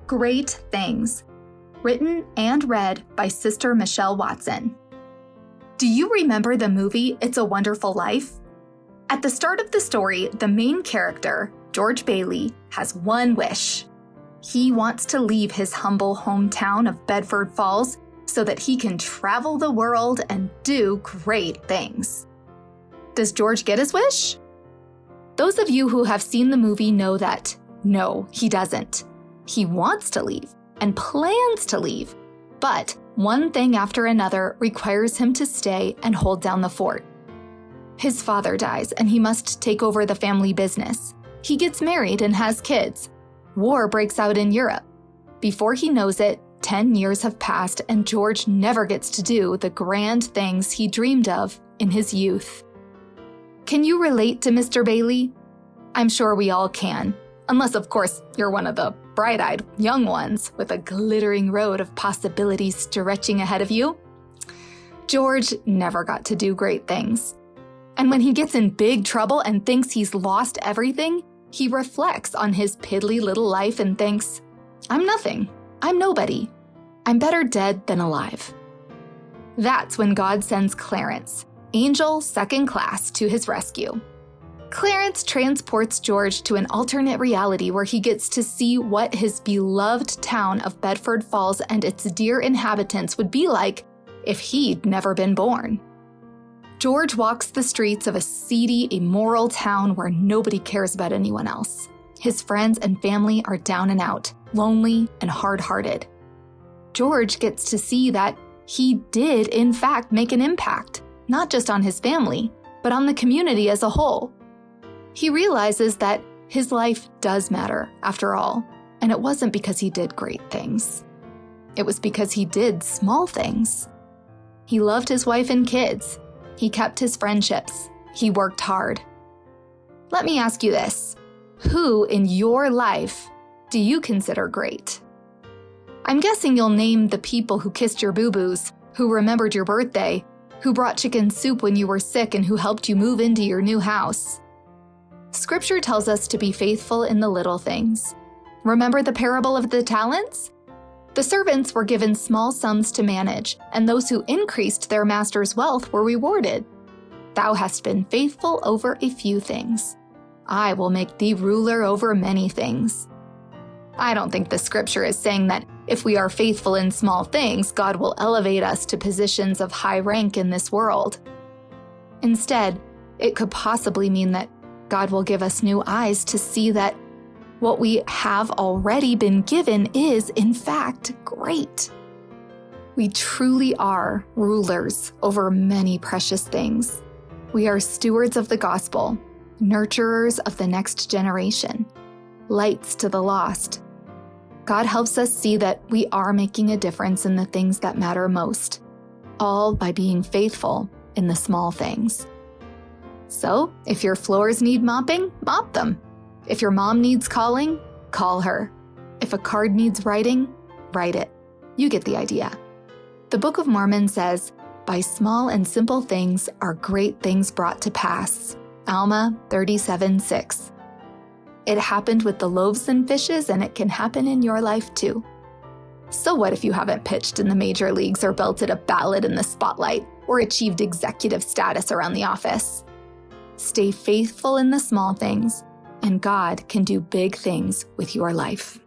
Great Things, written and read by Sister Michelle Watson. Do you remember the movie It's a Wonderful Life? At the start of the story, the main character, George Bailey, has one wish. He wants to leave his humble hometown of Bedford Falls so that he can travel the world and do great things. Does George get his wish? Those of you who have seen the movie know that no, he doesn't. He wants to leave and plans to leave, but one thing after another requires him to stay and hold down the fort. His father dies and he must take over the family business. He gets married and has kids. War breaks out in Europe. Before he knows it, 10 years have passed and George never gets to do the grand things he dreamed of in his youth. Can you relate to Mr. Bailey? I'm sure we all can. Unless, of course, you're one of the bright-eyed young ones with a glittering road of possibilities stretching ahead of you. George never got to do great things. And when he gets in big trouble and thinks he's lost everything, he reflects on his piddly little life and thinks, I'm nothing. I'm nobody. I'm better dead than alive. That's when God sends Clarence, angel second class, to his rescue. Clarence transports George to an alternate reality where he gets to see what his beloved town of Bedford Falls and its dear inhabitants would be like if he'd never been born. George walks the streets of a seedy, immoral town where nobody cares about anyone else. His friends and family are down and out, lonely and hard-hearted. George gets to see that he did, in fact, make an impact, not just on his family, but on the community as a whole. He realizes that his life does matter, after all, and it wasn't because he did great things. It was because he did small things. He loved his wife and kids. He kept his friendships. He worked hard. Let me ask you this. Who in your life do you consider great? I'm guessing you'll name the people who kissed your boo-boos, who remembered your birthday, who brought chicken soup when you were sick and who helped you move into your new house. Scripture tells us to be faithful in the little things. Remember the parable of the talents? The servants were given small sums to manage, and those who increased their master's wealth were rewarded. Thou hast been faithful over a few things. I will make thee ruler over many things. I don't think the scripture is saying that if we are faithful in small things, God will elevate us to positions of high rank in this world. Instead, it could possibly mean that God will give us new eyes to see that what we have already been given is, in fact, great. We truly are rulers over many precious things. We are stewards of the gospel, nurturers of the next generation, lights to the lost. God helps us see that we are making a difference in the things that matter most, all by being faithful in the small things. So, if your floors need mopping, mop them. If your mom needs calling, call her. If a card needs writing, write it. You get the idea. The Book of Mormon says, by small and simple things are great things brought to pass. Alma 37:6. It happened with the loaves and fishes, and it can happen in your life too. So what if you haven't pitched in the major leagues or belted a ballad in the spotlight or achieved executive status around the office? Stay faithful in the small things, and God can do big things with your life.